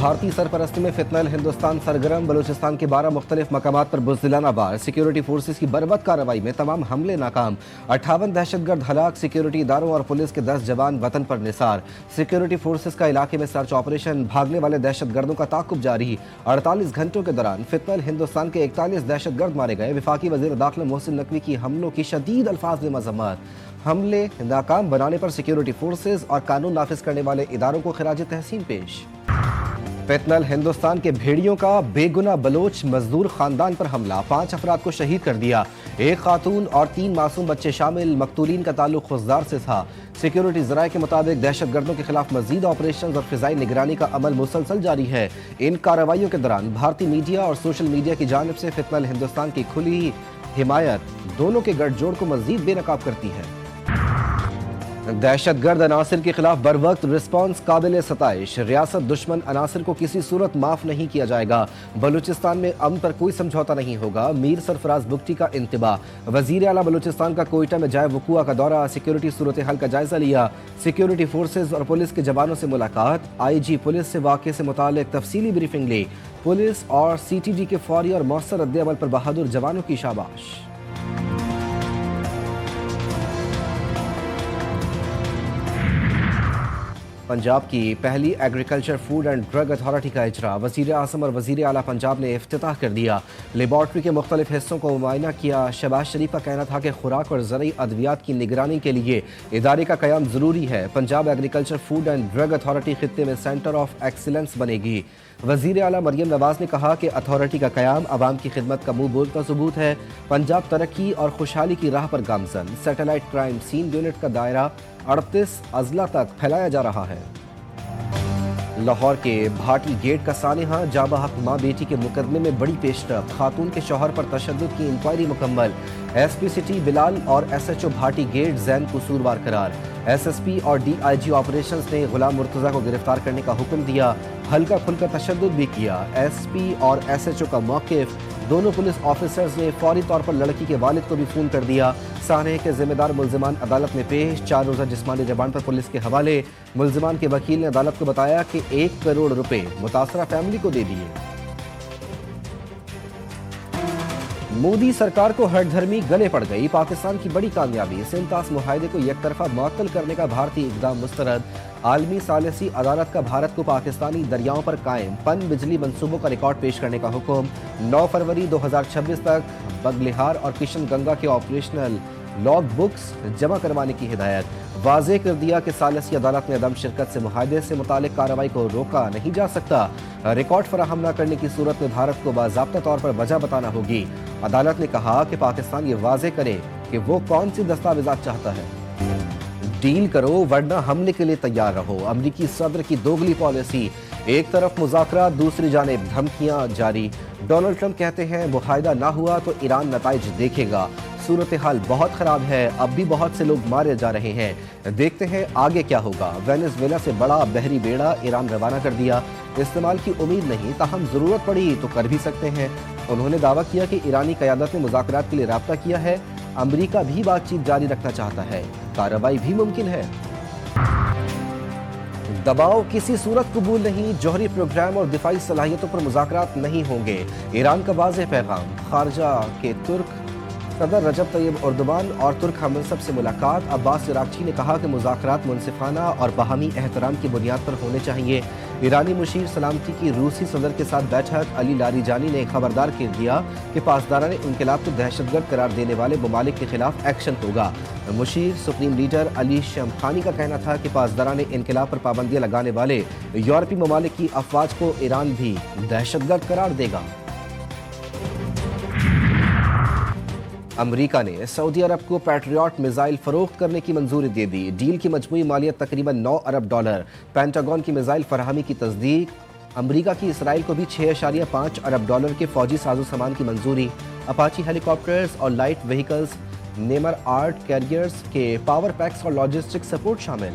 بھارتی سرپرستی میں فتنہ ہندوستان سرگرم، بلوچستان کے 12 مختلف مقامات پر بزدلانہ وار، سیکیورٹی فورسز کی برباد کارروائی میں تمام حملے ناکام، 58 دہشت گرد ہلاک، سیکیورٹی اداروں اور پولیس کے 10 جوان وطن پر نثار، سیکیورٹی فورسز کا علاقے میں سرچ آپریشن، بھاگنے والے دہشت گردوں کا تعاقب جاری، 48 گھنٹوں کے دوران فتنہ ہندوستان کے 41 دہشت گرد مارے گئے، وفاقی وزیر داخلہ محسن نقوی کی حملوں کی شدید الفاظ میں مذمت، حملے ناکام بنانے پر سیکیورٹی فورسز اور قانون نافذ کرنے والے اداروں کو خراج تحسین پیش۔ فتنہ ہندوستان کے بھیڑیوں کا بے گناہ بلوچ مزدور خاندان پر حملہ، 5 افراد کو شہید کر دیا، 1 خاتون اور 3 معصوم بچے شامل، مقتولین کا تعلق خوزدار سے تھا۔ سیکیورٹی ذرائع کے مطابق دہشت گردوں کے خلاف مزید آپریشنز اور فضائی نگرانی کا عمل مسلسل جاری ہے۔ ان کارروائیوں کے دوران بھارتی میڈیا اور سوشل میڈیا کی جانب سے فتنہ ہندوستان کی کھلی حمایت دونوں کے گٹھ جوڑ کو مزید بے نقاب کرتی ہے۔ دہشت گرد عناصر کے خلاف بروقت رسپانس قابل ستائش، ریاست دشمن عناصر کو کسی صورت معاف نہیں کیا جائے گا، بلوچستان میں امن پر کوئی سمجھوتا نہیں ہوگا، میر سرفراز بگٹی کا انتباہ، وزیر اعلیٰ بلوچستان کا کوئٹہ میں جائے وقوع کا دورہ، سیکیورٹی صورتحال کا جائزہ لیا، سیکیورٹی فورسز اور پولیس کے جوانوں سے ملاقات، آئی جی پولیس سے واقعے سے متعلق تفصیلی بریفنگ لی، پولیس اور سی ٹی ڈی کے فوری اور مؤثر رد عمل پر بہادر جوانوں کی شاباش۔ پنجاب کی پہلی agriculture food and drug authority کا اجرا، وزیر اعظم اور وزیر اعلیٰ پنجاب نے افتتاح کر دیا، لیبارٹری کے مختلف حصوں کو معائنہ کیا۔ شہباز شریف کا کہنا تھا کہ خوراک اور زرعی ادویات کی نگرانی کے لیے ادارے کا قیام ضروری ہے۔ Punjab agriculture food and drug authority خطے میں سینٹر آف ایکسیلنس بنے گی۔ وزیر اعلیٰ مریم نواز نے کہا کہ اتھارٹی کا قیام عوام کی خدمت کا منہ بولتا ثبوت ہے۔ پنجاب ترقی اور خوشحالی کی راہ پر گامزن، سیٹلائٹ کرائم سین یونٹ کا دائرہ 38 اضلاع تک پھیلایا جا رہا ہے۔ لاہور کے بھاٹی گیٹ کا سانحہ، جاں بحق ماں بیٹی کے مقدمے میں بڑی پیش رفت، خاتون کے شوہر پر تشدد کی انکوائری مکمل، ایس پی سٹی بلال اور S H O Bhati Gate Zain قصوروار قرار، ایس ایس پی اور ڈی آئی جی آپریشنز نے غلام مرتضیٰ کو گرفتار کرنے کا حکم دیا، ہلکا پھلکا تشدد بھی کیا، ایس پی اور ایس ایچ او کا موقف، دونوں پولیس آفیسرز نے فوری طور پر لڑکی کے والد کو بھی فون کر دیا، سانحے کے ذمہ دار ملزمان عدالت میں پیش، 4 روزہ جسمانی ریمانڈ پر پولیس کے حوالے، ملزمان کے وکیل نے عدالت کو بتایا کہ 1 کروڑ روپے متاثرہ فیملی کو دے دیے۔ مودی سرکار کو ہٹ دھرمی گلے پڑ گئی، پاکستان کی بڑی کامیابی، سنتاس معاہدے کو یک طرفہ معطل کرنے کا بھارتی اقدام مسترد، عالمی ثالثی عدالت کا بھارت کو پاکستانی دریاؤں پر قائم پن بجلی منصوبوں کا ریکارڈ پیش کرنے کا حکم، 9 فروری 2026 تک بگلہار اور کشن گنگا کے آپریشنل لاگ بکس جمع کروانے کی ہدایت، واضح کر دیا کہ ثالثی عدالت نے عدم شرکت سے معاہدے سے متعلق کارروائی کو روکا نہیں جا سکتا، ریکارڈ فراہم نہ کرنے کی صورت میں بھارت کو باضابطہ طور پر وجہ بتانا ہوگی۔ عدالت نے کہا کہ پاکستان یہ واضح کرے کہ وہ کون سی دستاویزات چاہتا ہے۔ ڈیل کرو ورنہ حملے کے لیے تیار رہو، امریکی صدر کی دوگلی پالیسی، ایک طرف مذاکرات دوسری جانب دھمکیاں جاری، ڈونلڈ ٹرمپ کہتے ہیں معاہدہ نہ ہوا تو ایران نتائج دیکھے گا، صورتحال بہت خراب ہے، اب بھی بہت سے لوگ مارے جا رہے ہیں، دیکھتے ہیں آگے کیا ہوگا۔ وینزویلا سے بڑا بحری بیڑا ایران روانہ کر دیا، استعمال کی امید نہیں، تاہم ضرورت پڑی تو کر بھی سکتے ہیں۔ انہوں نے دعویٰ کیا کہ ایرانی قیادت نے مذاکرات کے لیے رابطہ کیا ہے، امریکہ بھی بات چیت جاری رکھنا چاہتا ہے، کارروائی بھی ممکن ہے۔ دباؤ کسی صورت قبول نہیں، جوہری پروگرام اور دفاعی صلاحیتوں پر مذاکرات نہیں ہوں گے، ایران کا واضح پیغام، خارجہ کے ترک صدر رجب طیب اردوان اور ترک ہم منصب سے ملاقات، عباس عراقچی نے کہا کہ مذاکرات منصفانہ اور باہمی احترام کی بنیاد پر ہونے چاہیے، ایرانی مشیر سلامتی کی روسی صدر کے ساتھ بیٹھک، علی لاریجانی نے خبردار کر دیا کہ پاسداران انقلاب کو دہشت گرد قرار دینے والے ممالک کے خلاف ایکشن ہوگا۔ مشیر سپریم لیڈر علی شمخانی کا کہنا تھا کہ پاسداران انقلاب پر پابندیاں لگانے والے یورپی ممالک کی افواج کو ایران بھی دہشت گرد قرار دے گا۔ امریکہ نے سعودی عرب کو پیٹریاٹ میزائل فروخت کرنے کی منظوری دے دی، ڈیل کی مجموعی مالیت تقریباً 9 ارب ڈالر، پینٹاگون کی میزائل فراہمی کی تصدیق، امریکہ کی اسرائیل کو بھی 6.5 ارب ڈالر کے فوجی ساز و سامان کی منظوری، اپاچی ہیلی کاپٹرز اور لائٹ وہیکلز، نیمر آرٹ کیریئرز کے پاور پیکس اور لاجسٹک سپورٹ شامل۔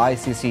ICC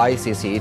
ICC